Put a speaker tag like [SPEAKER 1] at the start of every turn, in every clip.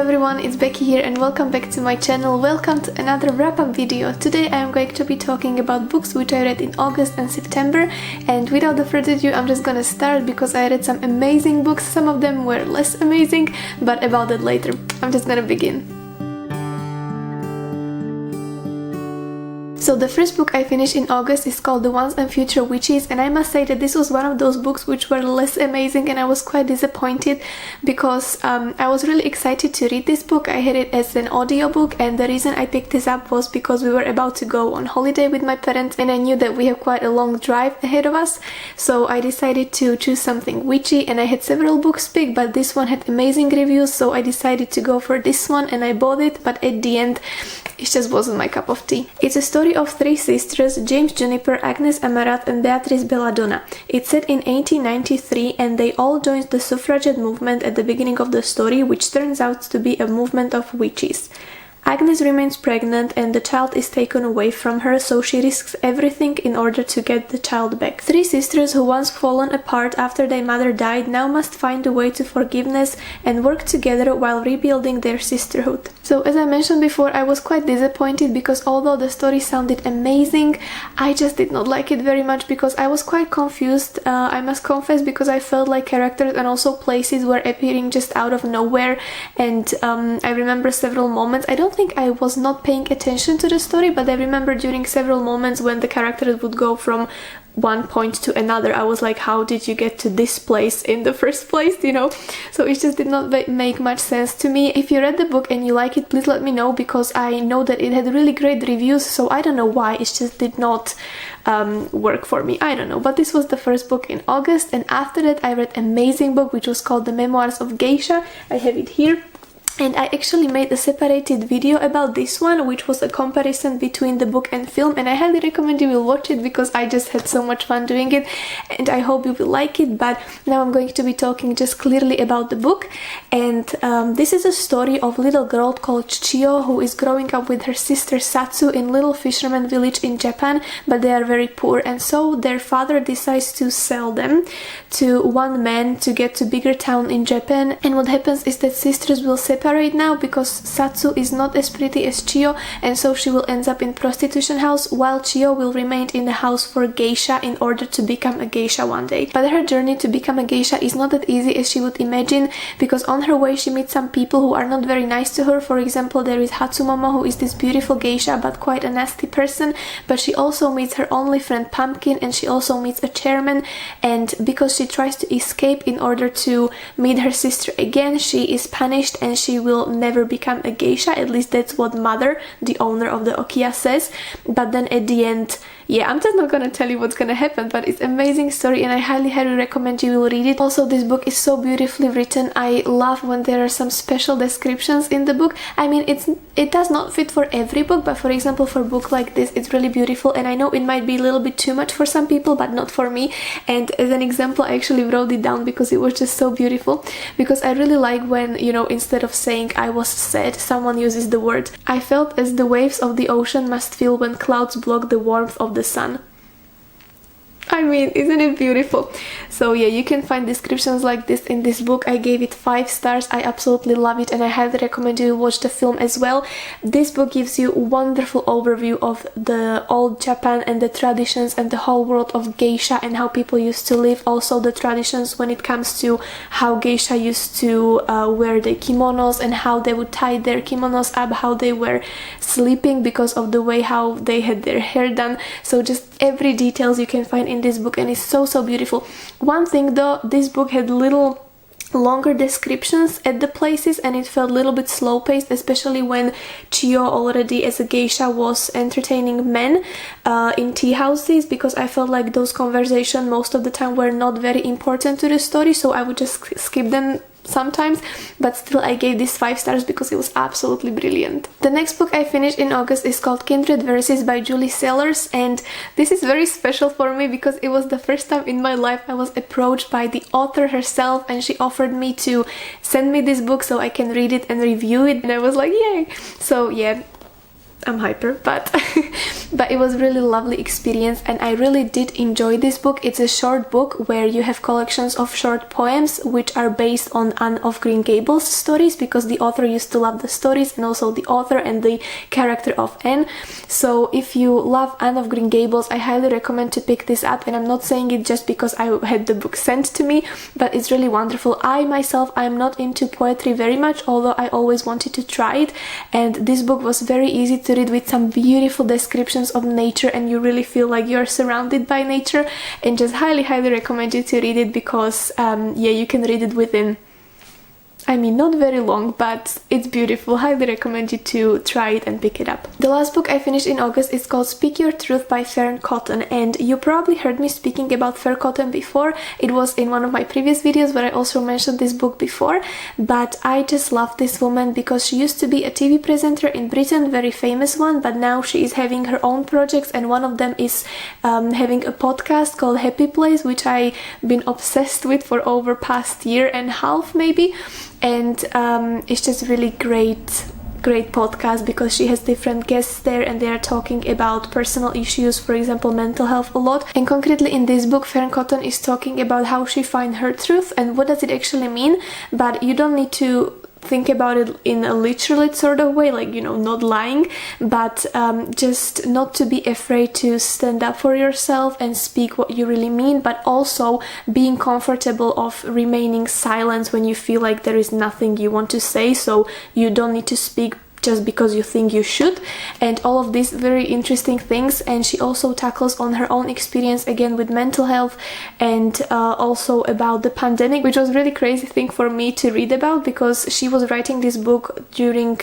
[SPEAKER 1] everyone, it's Becky here and welcome back to my channel. Welcome to another wrap-up video. Today I am going to be talking about books which I read in August and September, and without the further ado I'm just gonna start because I read some amazing books. Some of them were less amazing, but about that later. I'm just gonna begin. So the first book I finished in August is called The Once and Future Witches, and I must say that this was one of those books which were less amazing, and I was quite disappointed because I was really excited to read this book. I had it as an audiobook, and the reason I picked this up was because we were about to go on holiday with my parents and I knew that we have quite a long drive ahead of us, so I decided to choose something witchy, and I had several books picked, but this one had amazing reviews, so I decided to go for this one and I bought it, but at the end it just wasn't my cup of tea. It's a story of three sisters, James Juniper, Agnes Amaranth and Beatrice Belladonna. It's set in 1893 and they all joined the suffragette movement at the beginning of the story, which turns out to be a movement of witches. Agnes remains pregnant and the child is taken away from her, so she risks everything in order to get the child back. Three sisters who once fallen apart after their mother died now must find a way to forgiveness and work together while rebuilding their sisterhood. So as I mentioned before, I was quite disappointed because although the story sounded amazing, I just did not like it very much because I was quite confused, I must confess, because I felt like characters and also places were appearing just out of nowhere, and I remember several moments. I don't think I was not paying attention to the story, but I remember during several moments when the characters would go from one point to another, I was like, how did you get to this place in the first place, you know? So it just did not make much sense to me. If you read the book and you like it, please let me know, because I know that it had really great reviews, so I don't know why it just did not work for me. I don't know, but this was the first book in August, and after that I read an amazing book which was called The Memoirs of Geisha. I have it here. And I actually made a separated video about this one, which was a comparison between the book and film, and I highly recommend you will watch it because I just had so much fun doing it and I hope you will like it. But now I'm going to be talking just clearly about the book, and this is a story of a little girl called Chiyo who is growing up with her sister Satsu in little fisherman village in Japan, but they are very poor, and so their father decides to sell them to one man to get to bigger town in Japan. And what happens is that sisters will separate now because Satsu is not as pretty as Chiyo, and so she will end up in prostitution house while Chiyo will remain in the house for geisha in order to become a geisha one day. But her journey to become a geisha is not that easy as she would imagine, because on her way she meets some people who are not very nice to her. For example, there is Hatsumama, who is this beautiful geisha but quite a nasty person, but she also meets her only friend Pumpkin, and she also meets a chairman, and because she tries to escape in order to meet her sister again, she is punished and she will never become a geisha. At least that's what Mother, the owner of the Okiya, says. But then at the end, yeah, I'm just not gonna tell you what's gonna happen, but it's an amazing story and I highly recommend you will read it. Also, this book is so beautifully written. I love when there are some special descriptions in the book. I mean, it does not fit for every book, but for example, for a book like this, it's really beautiful, and I know it might be a little bit too much for some people, but not for me. And as an example, I actually wrote it down because it was just so beautiful, because I really like when, you know, instead of saying I was sad, someone uses the word I felt as the waves of the ocean must feel when clouds block the warmth of the sun. I mean, isn't it beautiful? So yeah, you can find descriptions like this in this book. I gave it 5 stars. I absolutely love it and I highly recommend you watch the film as well. This book gives you a wonderful overview of the old Japan and the traditions and the whole world of geisha and how people used to live. Also the traditions when it comes to how geisha used to wear their kimonos and how they would tie their kimonos up, how they were sleeping because of the way how they had their hair done. So just every details you can find in this book, and it's so beautiful. One thing though, this book had little longer descriptions at the places and it felt a little bit slow paced, especially when Chiyo already as a geisha was entertaining men in tea houses, because I felt like those conversations most of the time were not very important to the story, so I would just skip them sometimes, but still I gave this 5 stars because it was absolutely brilliant. The next book I finished in August is called Kindred Verses by Julie Sellers, and this is very special for me because it was the first time in my life I was approached by the author herself, and she offered me to send me this book so I can read it and review it, and I was like, yay! So yeah, I'm hyper, but but it was really lovely experience, and I really did enjoy this book. It's a short book where you have collections of short poems which are based on Anne of Green Gables stories, because the author used to love the stories and also the author and the character of Anne. So if you love Anne of Green Gables, I highly recommend to pick this up, and I'm not saying it just because I had the book sent to me, but it's really wonderful. I myself, I'm not into poetry very much, although I always wanted to try it, and this book was very easy to read with some beautiful descriptions of nature, and you really feel like you're surrounded by nature, and just highly recommend you to read it, because yeah, you can read it within, I mean, not very long, but it's beautiful. Highly recommend you to try it and pick it up. The last book I finished in August is called Speak Your Truth by Fern Cotton, and you probably heard me speaking about Fern Cotton before. It was in one of my previous videos where I also mentioned this book before, but I just love this woman because she used to be a TV presenter in Britain, very famous one, but now she is having her own projects, and one of them is having a podcast called Happy Place, which I've been obsessed with for over past year and a half maybe. And it's just really great podcast, because she has different guests there and they are talking about personal issues, for example mental health, a lot. And concretely in this book, Fern Cotton is talking about how she found her truth and what does it actually mean, but you don't need to think about it in a literal sort of way, like, you know, not lying, but just not to be afraid to stand up for yourself and speak what you really mean, but also being comfortable of remaining silent when you feel like there is nothing you want to say, so you don't need to speak just because you think you should, and all of these very interesting things. And she also tackles on her own experience again with mental health, and also about the pandemic, which was really crazy thing for me to read about, because she was writing this book during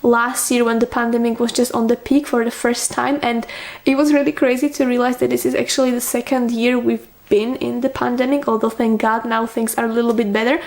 [SPEAKER 1] last year when the pandemic was just on the peak for the first time, and it was really crazy to realize that this is actually the second year we've been in the pandemic, although thank God now things are a little bit better.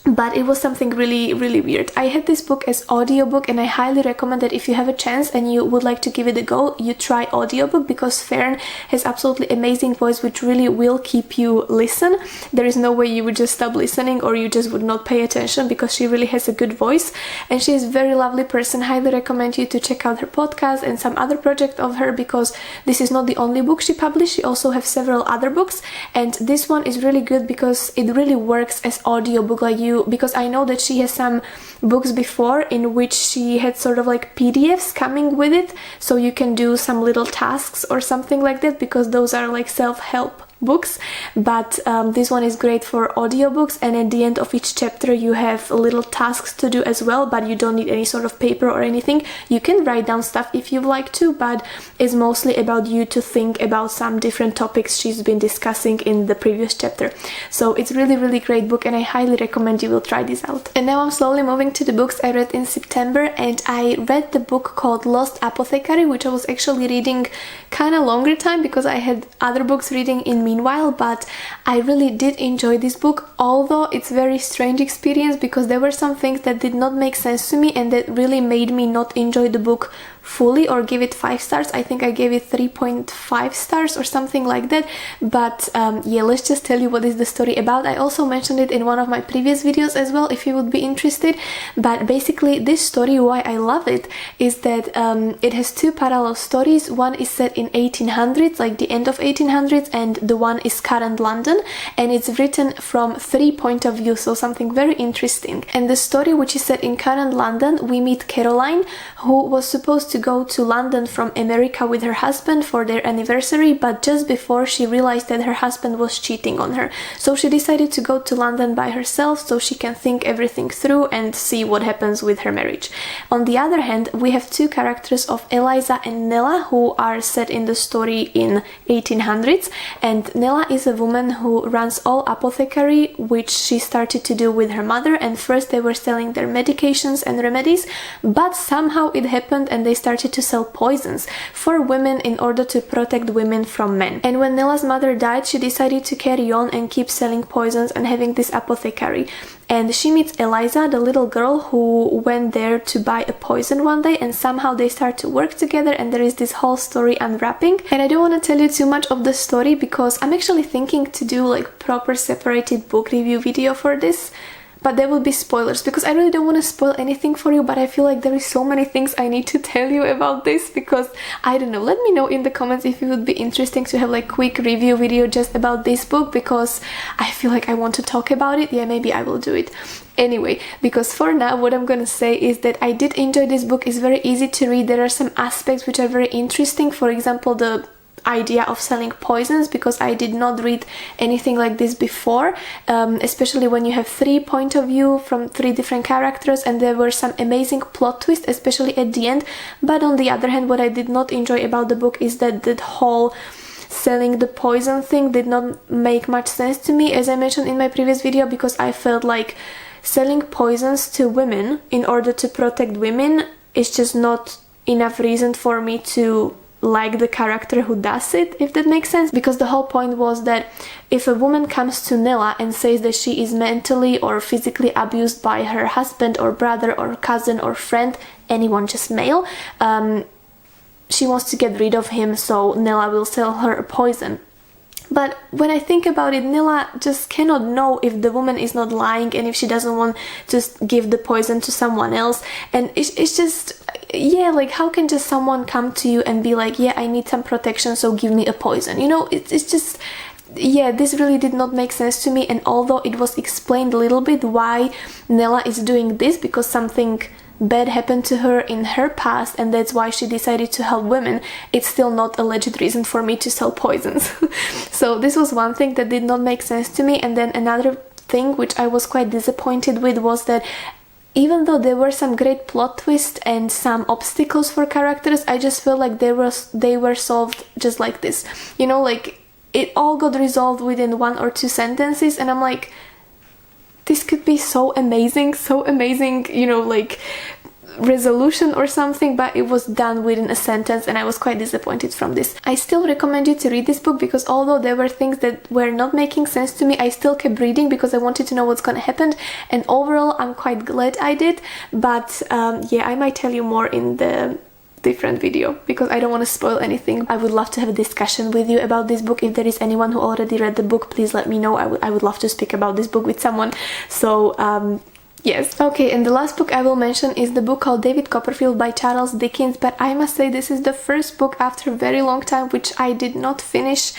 [SPEAKER 1] But it was something really weird. I had this book as audiobook, and I highly recommend that if you have a chance and you would like to give it a go, you try audiobook, because Fern has absolutely amazing voice which really will keep you listen. There is no way you would just stop listening or you just would not pay attention, because she really has a good voice, and she is a very lovely person. Highly recommend you to check out her podcast and some other project of her, because this is not the only book she published. She also has several other books, and this one is really good because it really works as audiobook, like because I know that she has some books before in which she had sort of like PDFs coming with it, so you can do some little tasks or something like that, because those are like self-help books. But this one is great for audiobooks, and at the end of each chapter you have little tasks to do as well, but you don't need any sort of paper or anything. You can write down stuff if you like to, but it's mostly about you to think about some different topics she's been discussing in the previous chapter. So it's really great book, and I highly recommend you will try this out. And now I'm slowly moving to the books I read in September, and I read the book called Lost Apothecary, which I was actually reading kind of longer time because I had other books reading in meanwhile, but I really did enjoy this book, although it's very strange experience, because there were some things that did not make sense to me and that really made me not enjoy the book fully or give it 5 stars. I think I gave it 3.5 stars or something like that. But yeah, let's just tell you what is the story about. I also mentioned it in one of my previous videos as well if you would be interested. But basically this story, why I love it, is that it has 2 parallel stories. One is set in 1800s, like the end of 1800s, and the one is current London, and it's written from 3 points of view, so something very interesting. And the story, which is set in current London, we meet Caroline, who was supposed to go to London from America with her husband for their anniversary, but just before she realized that her husband was cheating on her. So she decided to go to London by herself so she can think everything through and see what happens with her marriage. On the other hand, we have 2 characters of Eliza and Nella, who are set in the story in 1800s, and Nella is a woman who runs all apothecary, which she started to do with her mother, and first they were selling their medications and remedies, but somehow it happened and they started to sell poisons for women in order to protect women from men. And when Nella's mother died, she decided to carry on and keep selling poisons and having this apothecary. And she meets Eliza, the little girl who went there to buy a poison one day, and somehow they start to work together, and there is this whole story unwrapping. And I don't want to tell you too much of the story because I'm actually thinking to do like proper separated book review video for this, but there will be spoilers because I really don't want to spoil anything for you, but I feel like there is so many things I need to tell you about this because I don't know. Let me know in the comments if it would be interesting to have like quick review video just about this book, because I feel like I want to talk about it. Yeah, maybe I will do it. Anyway, because for now what I'm gonna say is that I did enjoy this book. It's very easy to read. There are some aspects which are very interesting. For example, the idea of selling poisons, because I did not read anything like this before, especially when you have 3 points of view from 3 different characters, and there were some amazing plot twists, especially at the end. But on the other hand, what I did not enjoy about the book is that the whole selling the poison thing did not make much sense to me, as I mentioned in my previous video, because I felt like selling poisons to women in order to protect women is just not enough reason for me to like the character who does it, if that makes sense. Because the whole point was that if a woman comes to Nella and says that she is mentally or physically abused by her husband or brother or cousin or friend, anyone, just male, she wants to get rid of him, so Nella will sell her a poison. But when I think about it, Nella just cannot know if the woman is not lying and if she doesn't want to give the poison to someone else. And it's just, yeah, like how can just someone come to you and be like, yeah, I need some protection, so give me a poison? You know, it's just, yeah, this really did not make sense to me. And although it was explained a little bit why Nella is doing this, because something bad happened to her in her past and that's why she decided to help women, it's still not a legit reason for me to sell poisons. So this was one thing that did not make sense to me. And then another thing which I was quite disappointed with was that even though there were some great plot twists and some obstacles for characters, I just felt like they were solved just like this. You know, like it all got resolved within 1 or 2 sentences, and I'm like, this could be so amazing, you know, like resolution or something, but it was done within a sentence and I was quite disappointed from this. I still recommend you to read this book because although there were things that were not making sense to me, I still kept reading because I wanted to know what's gonna happen, and overall I'm quite glad I did. But yeah, I might tell you more in the different video because I don't want to spoil anything. I would love to have a discussion with you about this book. If there is anyone who already read the book, please let me know. I would love to speak about this book with someone. So yes. Okay, and the last book I will mention is the book called David Copperfield by Charles Dickens, but I must say this is the first book after a very long time which I did not finish.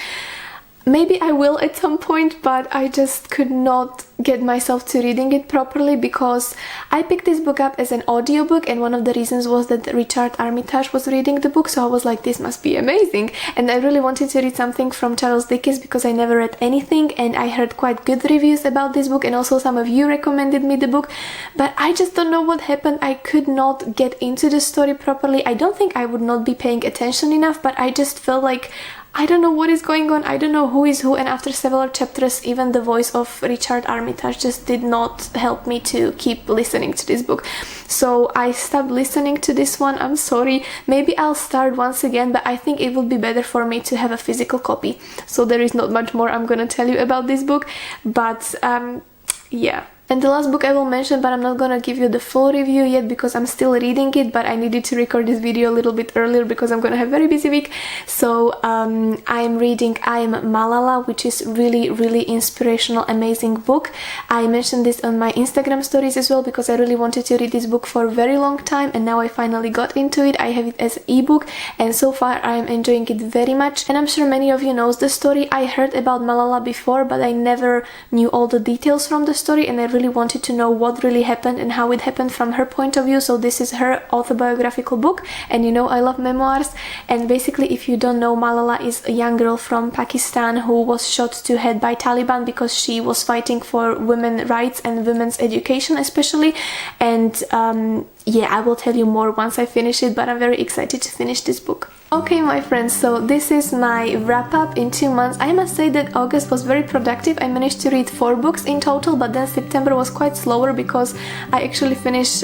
[SPEAKER 1] Maybe I will at some point, but I just could not get myself to reading it properly because I picked this book up as an audiobook, and one of the reasons was that Richard Armitage was reading the book, so I was like, this must be amazing. And I really wanted to read something from Charles Dickens because I never read anything, and I heard quite good reviews about this book, and also some of you recommended me the book, but I just don't know what happened. I could not get into the story properly. I don't think I would not be paying attention enough, but I just felt like I don't know what is going on, I don't know who is who, and after several chapters even the voice of Richard Armitage just did not help me to keep listening to this book. So I stopped listening to this one, I'm sorry. Maybe I'll start once again, but I think it would be better for me to have a physical copy. So there is not much more I'm gonna tell you about this book, but yeah. And the last book I will mention, but I'm not gonna give you the full review yet because I'm still reading it, but I needed to record this video a little bit earlier because I'm gonna have a very busy week. So I'm reading I Am Malala, which is really inspirational, amazing book. I mentioned this on my Instagram stories as well because I really wanted to read this book for a very long time, and now I finally got into it. I have it as an ebook, and so far I am enjoying it very much. And I'm sure many of you knows the story. I heard about Malala before, but I never knew all the details from the story, and I really wanted to know what really happened and how it happened from her point of view. So this is her autobiographical book, and you know I love memoirs. And basically, if you don't know, Malala is a young girl from Pakistan who was shot to head by Taliban because she was fighting for women's rights and women's education especially. And yeah, I will tell you more once I finish it, but I'm very excited to finish this book. Okay, my friends, so this is my wrap-up in 2 months. I must say that August was very productive. I managed to read 4 books in total, but then September was quite slower because I actually finished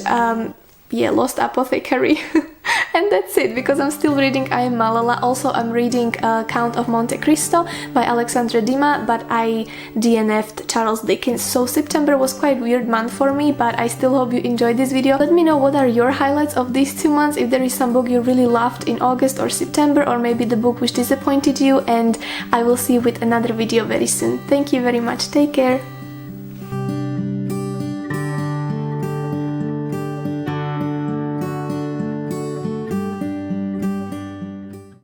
[SPEAKER 1] Lost Apothecary. And that's it, because I'm still reading I Am Malala. Also, I'm reading Count of Monte Cristo by Alexandra Dima, but I DNF'd Charles Dickens. So September was quite a weird month for me, but I still hope you enjoyed this video. Let me know what are your highlights of these 2 months, if there is some book you really loved in August or September, or maybe the book which disappointed you, and I will see you with another video very soon. Thank you very much, take care!